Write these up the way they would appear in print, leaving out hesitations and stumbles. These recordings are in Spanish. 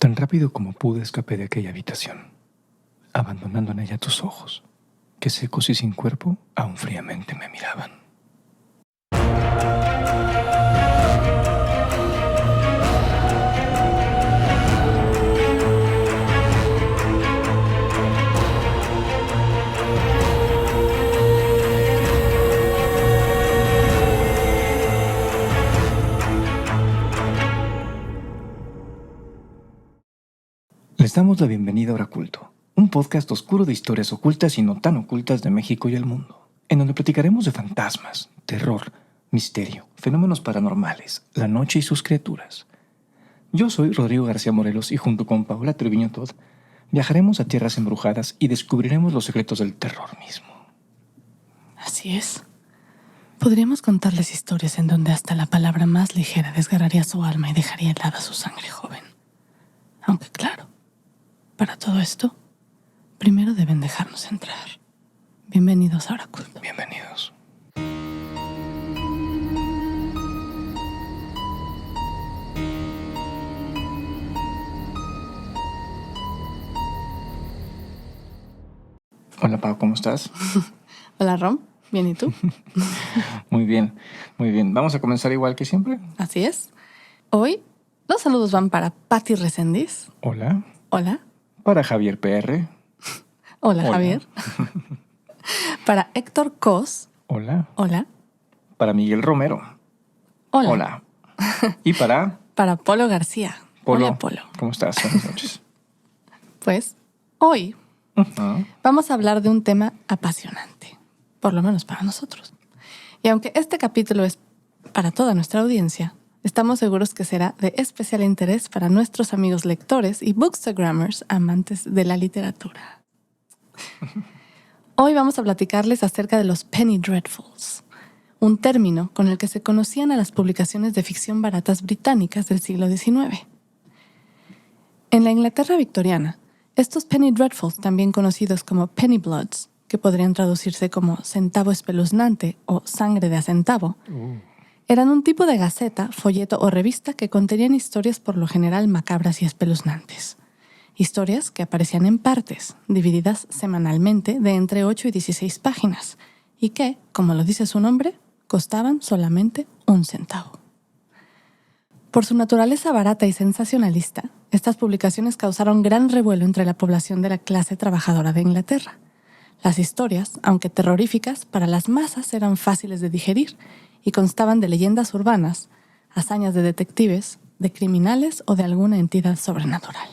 Tan rápido como pude escapé de aquella habitación, abandonando en ella tus ojos, que secos y sin cuerpo aún fríamente me miraban. Les damos la bienvenida a Oraculto, un podcast oscuro de historias ocultas y no tan ocultas de México y el mundo, en donde platicaremos de fantasmas, terror, misterio, fenómenos paranormales, la noche y sus criaturas. Yo soy Rodrigo García Morelos y junto con Paola Treviño Todd viajaremos a tierras embrujadas y descubriremos los secretos del terror mismo. Así es. Podríamos contarles historias en donde hasta la palabra más ligera desgarraría su alma y dejaría helada su sangre joven. Aunque claro, para todo esto, primero deben dejarnos entrar. Bienvenidos a Oraculto. Bienvenidos. Hola Pau, ¿cómo estás? Hola Rom, ¿bien y tú? Muy bien, muy bien. ¿Vamos a comenzar igual que siempre? Así es. Hoy los saludos van para Patti Resendiz. Hola. Hola. Para Javier PR. Hola, Hola. Javier. Para Héctor Cos. Hola. Hola. Para Miguel Romero. Hola. Hola. Y para Para Polo García. Polo. Hola, Polo. ¿Cómo estás? Buenas noches. Pues hoy Ujú. vamos a hablar de un tema apasionante, por lo menos para nosotros. Y aunque este capítulo es para toda nuestra audiencia, estamos seguros que será de especial interés para nuestros amigos lectores y bookstagrammers amantes de la literatura. Hoy vamos a platicarles acerca de los Penny Dreadfuls, un término con el que se conocían a las publicaciones de ficción baratas británicas del siglo XIX. En la Inglaterra victoriana, estos Penny Dreadfuls, también conocidos como Penny Bloods, que podrían traducirse como centavo espeluznante o sangre de a centavo, eran un tipo de gaceta, folleto o revista que contenían historias por lo general macabras y espeluznantes. Historias que aparecían en partes, divididas semanalmente de entre 8 y 16 páginas, y que, como lo dice su nombre, costaban solamente 1 centavo. Por su naturaleza barata y sensacionalista, estas publicaciones causaron gran revuelo entre la población de la clase trabajadora de Inglaterra. Las historias, aunque terroríficas, para las masas eran fáciles de digerir y constaban de leyendas urbanas, hazañas de detectives, de criminales o de alguna entidad sobrenatural.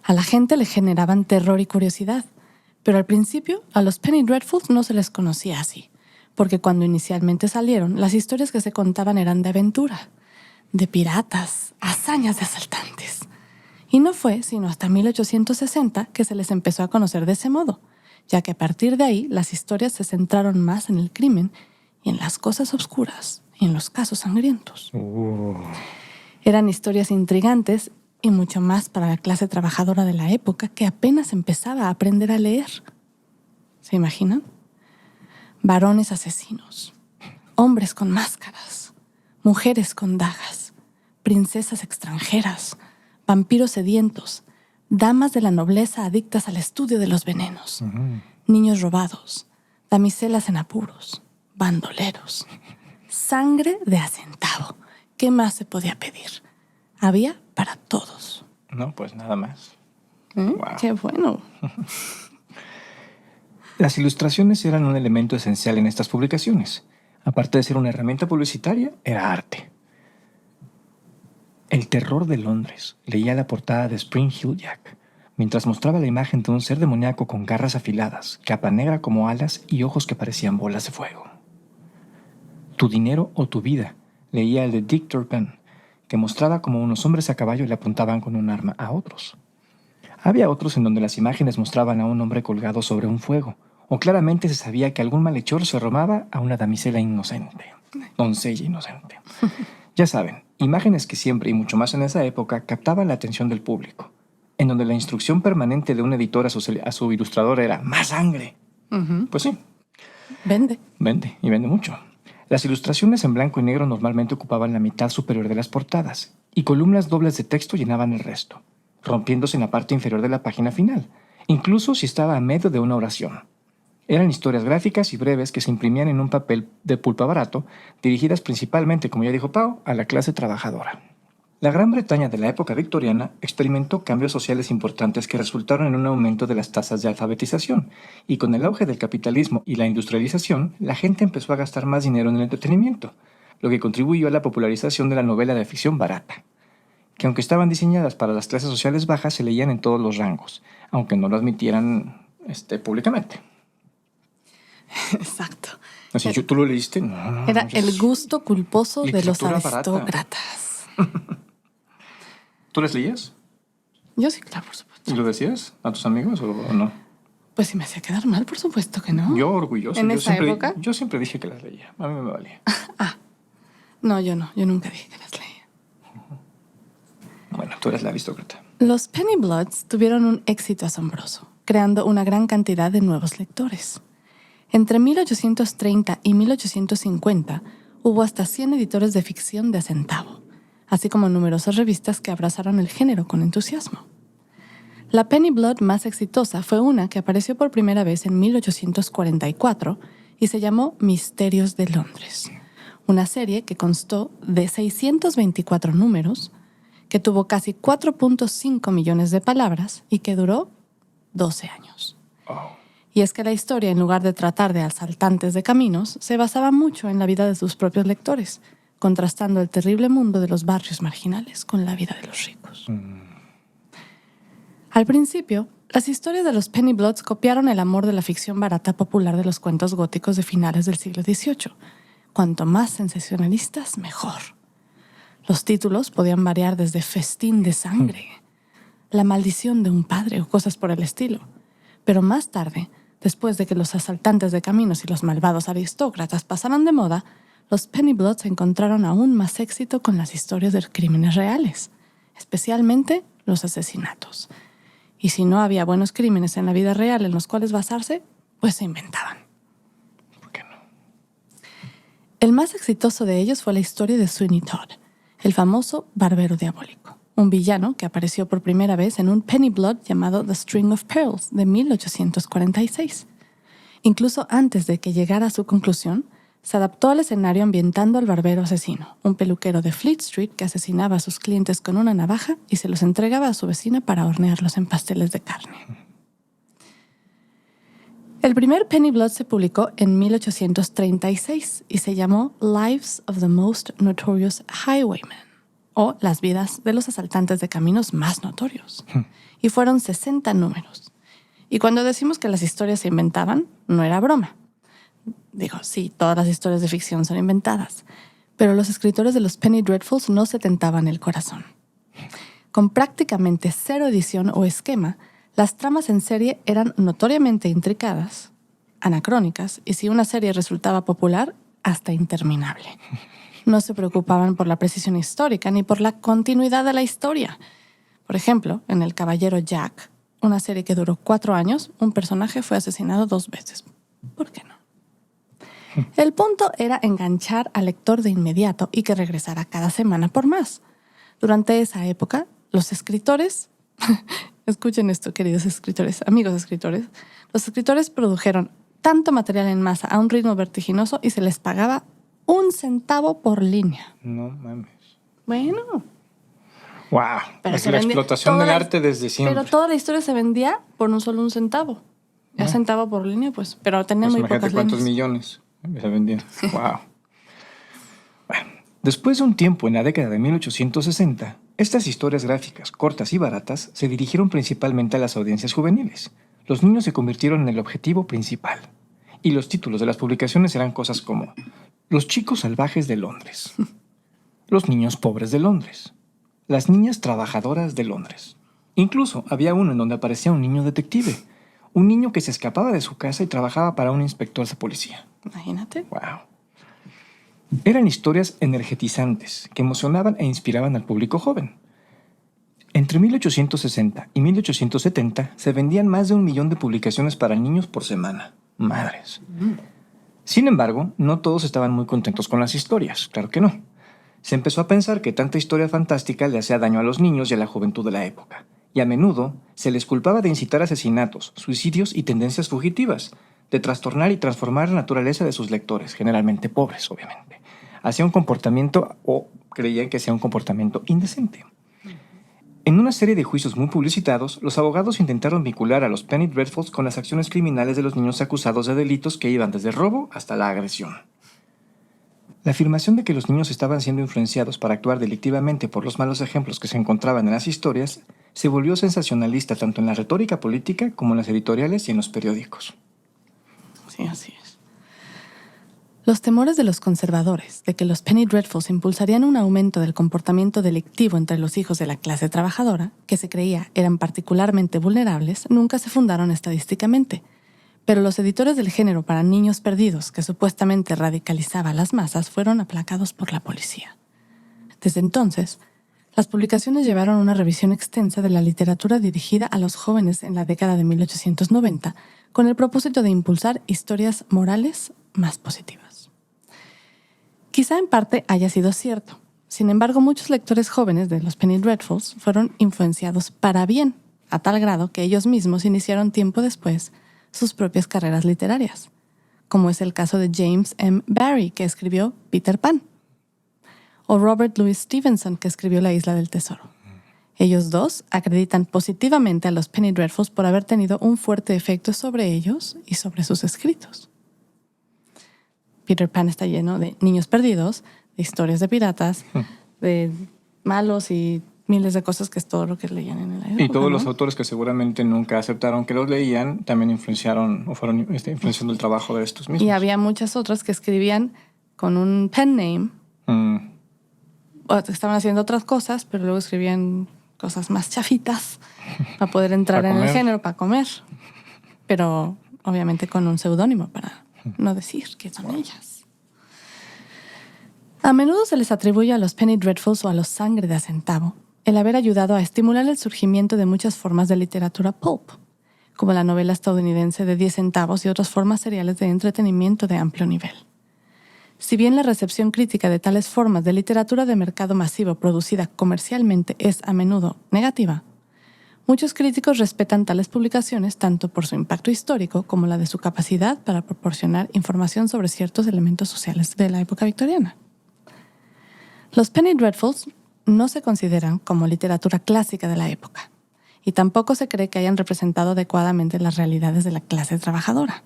A la gente le generaban terror y curiosidad, pero al principio a los Penny Dreadfuls no se les conocía así, porque cuando inicialmente salieron, las historias que se contaban eran de aventura, de piratas, hazañas de asaltantes. Y no fue sino hasta 1860 que se les empezó a conocer de ese modo, ya que a partir de ahí las historias se centraron más en el crimen y en las cosas oscuras y en los casos sangrientos. Eran historias intrigantes y mucho más para la clase trabajadora de la época que apenas empezaba a aprender a leer. ¿Se imaginan? Varones asesinos, hombres con máscaras, mujeres con dagas, princesas extranjeras, vampiros sedientos, damas de la nobleza adictas al estudio de los venenos, niños robados, damiselas en apuros, bandoleros, sangre de a centavo. ¿Qué más se podía pedir? Había para todos. No, pues nada más. Wow. ¡Qué bueno! Las ilustraciones eran un elemento esencial en estas publicaciones. Aparte de ser una herramienta publicitaria, era arte. El terror de Londres leía la portada de Spring Hill Jack, mientras mostraba la imagen de un ser demoníaco con garras afiladas, capa negra como alas y ojos que parecían bolas de fuego. Tu dinero o tu vida leía el de Dick Turpin, que mostraba como unos hombres a caballo le apuntaban con un arma a otros. Había otros en donde las imágenes mostraban a un hombre colgado sobre un fuego, o claramente se sabía que algún malhechor se robaba a una damisela inocente, doncella inocente. Ya saben, imágenes que siempre y mucho más en esa época captaban la atención del público, en donde la instrucción permanente de un editor a su ilustrador era ¡más sangre! Pues sí. Vende. Vende, y vende mucho. Las ilustraciones en blanco y negro normalmente ocupaban la mitad superior de las portadas, y columnas dobles de texto llenaban el resto, rompiéndose en la parte inferior de la página final, incluso si estaba a medio de una oración. Eran historias gráficas y breves que se imprimían en un papel de pulpa barato, dirigidas principalmente, como ya dijo Pau, a la clase trabajadora. La Gran Bretaña de la época victoriana experimentó cambios sociales importantes que resultaron en un aumento de las tasas de alfabetización, y con el auge del capitalismo y la industrialización, la gente empezó a gastar más dinero en el entretenimiento, lo que contribuyó a la popularización de la novela de ficción barata, que aunque estaban diseñadas para las clases sociales bajas, se leían en todos los rangos, aunque no lo admitieran públicamente. Exacto. Así, ¿tú lo leíste? No. Era el gusto culposo de los Literatura barata. aristócratas. ¿Tú las leías? Yo sí, claro, por supuesto. ¿Y lo decías a tus amigos o no? Pues si me hacía quedar mal, por supuesto que no. Yo orgulloso. ¿En esa época? Yo siempre dije que las leía. A mí me valía. No, yo no. Yo nunca dije que las leía. Bueno, tú eres la aristócrata. Los Penny Bloods tuvieron un éxito asombroso, creando una gran cantidad de nuevos lectores. Entre 1830 y 1850 hubo hasta 100 editores de ficción de a centavo, así como numerosas revistas que abrazaron el género con entusiasmo. La Penny Blood más exitosa fue una que apareció por primera vez en 1844 y se llamó Misterios de Londres, una serie que constó de 624 números, que tuvo casi 4.5 millones de palabras y que duró 12 años. Oh. Y es que la historia, en lugar de tratar de asaltantes de caminos, se basaba mucho en la vida de sus propios lectores, contrastando el terrible mundo de los barrios marginales con la vida de los ricos. Al principio, las historias de los Penny Bloods copiaron el amor de la ficción barata popular de los cuentos góticos de finales del siglo XVIII. Cuanto más sensacionalistas, mejor. Los títulos podían variar desde Festín de sangre, La maldición de un padre o cosas por el estilo. Pero más tarde, después de que los asaltantes de caminos y los malvados aristócratas pasaran de moda, los Penny Bloods encontraron aún más éxito con las historias de crímenes reales, especialmente los asesinatos. Y si no había buenos crímenes en la vida real en los cuales basarse, pues se inventaban. ¿Por qué no? El más exitoso de ellos fue la historia de Sweeney Todd, el famoso barbero diabólico, un villano que apareció por primera vez en un Penny Blood llamado The String of Pearls de 1846. Incluso antes de que llegara a su conclusión, se adaptó al escenario ambientando al barbero asesino, un peluquero de Fleet Street que asesinaba a sus clientes con una navaja y se los entregaba a su vecina para hornearlos en pasteles de carne. El primer Penny Blood se publicó en 1836 y se llamó Lives of the Most Notorious Highwaymen, o Las vidas de los asaltantes de caminos más notorios. Y fueron 60 números. Y cuando decimos que las historias se inventaban, no era broma. Digo, sí, todas las historias de ficción son inventadas, pero los escritores de los Penny Dreadfuls no se tentaban el corazón. Con prácticamente cero edición o esquema, las tramas en serie eran notoriamente intricadas, anacrónicas, y si una serie resultaba popular, hasta interminable. No se preocupaban por la precisión histórica ni por la continuidad de la historia. Por ejemplo, en El Caballero Jack, una serie que duró 4 años, un personaje fue asesinado 2 veces. ¿Por qué no? El punto era enganchar al lector de inmediato y que regresara cada semana por más. Durante esa época, los escritores... Escuchen esto, queridos escritores, amigos escritores. Los escritores produjeron tanto material en masa a un ritmo vertiginoso y se les pagaba 1 centavo por línea. No mames. Bueno. Wow. Pero Es se la vendía explotación del arte desde siempre. Pero toda la historia se vendía por solo 1 centavo. Ya centavo por línea, pues. Pero tenía Pues muy imagínate pocas cuántos líneas. millones se vendían. Wow. Bueno, después de un tiempo en la década de 1860, estas historias gráficas, cortas y baratas, se dirigieron principalmente a las audiencias juveniles. Los niños se convirtieron en el objetivo principal. Y los títulos de las publicaciones eran cosas como Los chicos salvajes de Londres, Los niños pobres de Londres, Las niñas trabajadoras de Londres. Incluso había uno en donde aparecía un niño detective, un niño que se escapaba de su casa y trabajaba para un inspector de policía. Imagínate. Wow. Eran historias energetizantes que emocionaban e inspiraban al público joven. Entre 1860 y 1870 se vendían más de 1 millón de publicaciones para niños por semana. Madres. Sin embargo, no todos estaban muy contentos con las historias, claro que no. Se empezó a pensar que tanta historia fantástica le hacía daño a los niños y a la juventud de la época, y a menudo se les culpaba de incitar asesinatos, suicidios y tendencias fugitivas, de trastornar y transformar la naturaleza de sus lectores, generalmente pobres, obviamente, hacia un comportamiento, o creían que sea un comportamiento indecente. En una serie de juicios muy publicitados, los abogados intentaron vincular a los Penny Dreadfuls con las acciones criminales de los niños acusados de delitos que iban desde el robo hasta la agresión. La afirmación de que los niños estaban siendo influenciados para actuar delictivamente por los malos ejemplos que se encontraban en las historias se volvió sensacionalista tanto en la retórica política como en las editoriales y en los periódicos. Sí, así es. Los temores de los conservadores de que los Penny Dreadfuls impulsarían un aumento del comportamiento delictivo entre los hijos de la clase trabajadora, que se creía eran particularmente vulnerables, nunca se fundaron estadísticamente. Pero los editores del género para niños perdidos, que supuestamente radicalizaba a las masas, fueron aplacados por la policía. Desde entonces, las publicaciones llevaron una revisión extensa de la literatura dirigida a los jóvenes en la década de 1890, con el propósito de impulsar historias morales más positivas. Quizá en parte haya sido cierto. Sin embargo, muchos lectores jóvenes de los Penny Dreadfuls fueron influenciados para bien, a tal grado que ellos mismos iniciaron tiempo después sus propias carreras literarias, como es el caso de James M. Barrie, que escribió Peter Pan, o Robert Louis Stevenson, que escribió La Isla del Tesoro. Ellos dos acreditan positivamente a los Penny Dreadfuls por haber tenido un fuerte efecto sobre ellos y sobre sus escritos. Peter Pan está lleno de niños perdidos, de historias de piratas, de malos y miles de cosas, que es todo lo que leían en la época. Y todos los autores que seguramente nunca aceptaron que los leían también influenciaron o fueron influenciando el trabajo de estos mismos. Y había muchas otras que escribían con un pen name, o estaban haciendo otras cosas, pero luego escribían cosas más chafitas para poder entrar en el género, para comer. Pero obviamente con un seudónimo para no decir que son ellas. A menudo se les atribuye a los Penny Dreadfuls o a los Sangre de a Centavo el haber ayudado a estimular el surgimiento de muchas formas de literatura pulp, como la novela estadounidense de 10 centavos y otras formas seriales de entretenimiento de amplio nivel. Si bien la recepción crítica de tales formas de literatura de mercado masivo producida comercialmente es a menudo negativa, muchos críticos respetan tales publicaciones tanto por su impacto histórico como la de su capacidad para proporcionar información sobre ciertos elementos sociales de la época victoriana. Los Penny Dreadfuls no se consideran como literatura clásica de la época, y tampoco se cree que hayan representado adecuadamente las realidades de la clase trabajadora.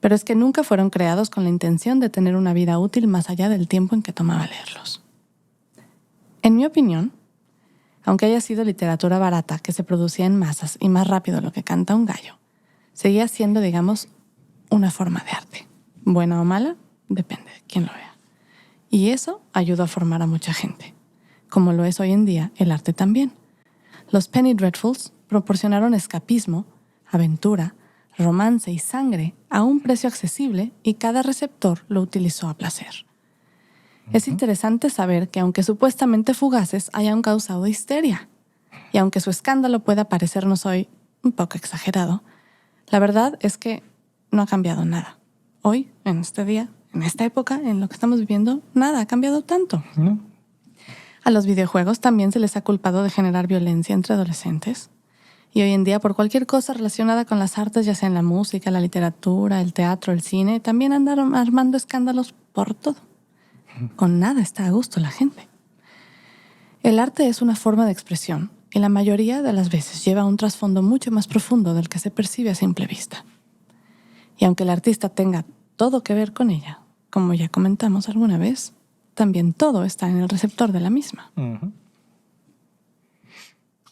Pero es que nunca fueron creados con la intención de tener una vida útil más allá del tiempo en que tomaba leerlos. En mi opinión, aunque haya sido literatura barata que se producía en masas y más rápido de lo que canta un gallo, seguía siendo, digamos, una forma de arte. Buena o mala, depende de quién lo vea. Y eso ayudó a formar a mucha gente, como lo es hoy en día el arte también. Los Penny Dreadfuls proporcionaron escapismo, aventura, romance y sangre a un precio accesible, y cada receptor lo utilizó a placer. Es interesante saber que aunque supuestamente fugaces hayan causado histeria, y aunque su escándalo pueda parecernos hoy un poco exagerado, la verdad es que no ha cambiado nada. Hoy, en este día, en esta época, en lo que estamos viviendo, nada ha cambiado tanto. ¿No? A los videojuegos también se les ha culpado de generar violencia entre adolescentes. Y hoy en día, por cualquier cosa relacionada con las artes, ya sea en la música, la literatura, el teatro, el cine, también andan armando escándalos por todo. Con nada está a gusto la gente. El arte es una forma de expresión, y la mayoría de las veces lleva un trasfondo mucho más profundo del que se percibe a simple vista. Y aunque el artista tenga todo que ver con ella, como ya comentamos alguna vez, también todo está en el receptor de la misma.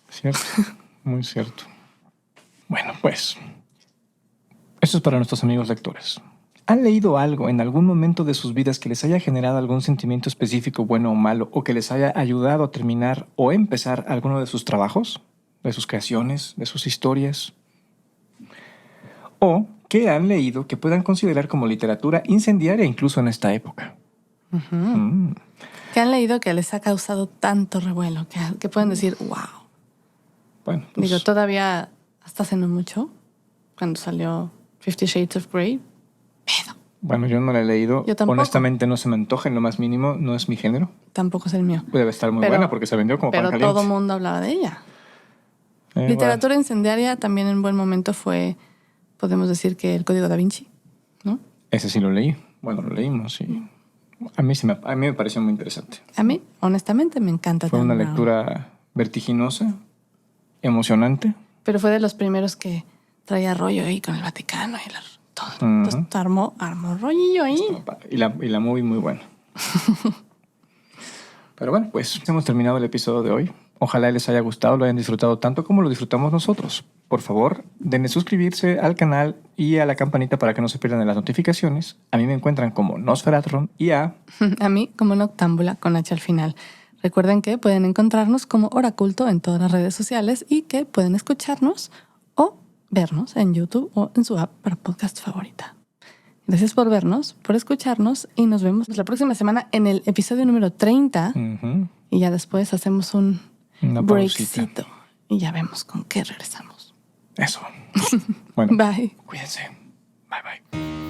Cierto, muy cierto. Bueno, pues, esto es para nuestros amigos lectores. ¿Han leído algo en algún momento de sus vidas que les haya generado algún sentimiento específico, bueno o malo, o que les haya ayudado a terminar o empezar alguno de sus trabajos, de sus creaciones, de sus historias? ¿O qué han leído que puedan considerar como literatura incendiaria incluso en esta época? ¿Qué han leído que les ha causado tanto revuelo? Que pueden decir, wow. Bueno, pues, Digo, todavía hasta hace no mucho, cuando salió 50 Shades of Grey, pedo. Bueno, yo no la he leído. Yo tampoco. Honestamente no se me antoja en lo más mínimo, no es mi género. Tampoco es el mío. Debe estar muy buena porque se vendió como pan Pero caliente. todo el mundo hablaba de ella. Literatura incendiaria también en buen momento fue, podemos decir que el Código da Vinci, ¿no? Ese sí lo leí. Bueno, lo leímos y a mí me pareció muy interesante. A mí, honestamente, me encanta. Fue una Dan Brown. lectura vertiginosa, emocionante. Pero fue de los primeros que traía rollo ahí con el Vaticano y todo. Entonces armó rollillo ahí. Y la movie muy buena. Pero bueno, pues hemos terminado el episodio de hoy. Ojalá les haya gustado, lo hayan disfrutado tanto como lo disfrutamos nosotros. Por favor, denle suscribirse al canal y a la campanita para que no se pierdan de las notificaciones. A mí me encuentran como Nosferatron y a mí como Noctámbula con H al final. Recuerden que pueden encontrarnos como Oraculto en todas las redes sociales y que pueden escucharnos o vernos en YouTube o en su app para podcast favorita. Gracias por vernos, por escucharnos y nos vemos la próxima semana en el episodio número 30 y ya después hacemos un breakcito y ya vemos con qué regresamos. Eso. Bueno, bye. Cuídense. Bye, bye.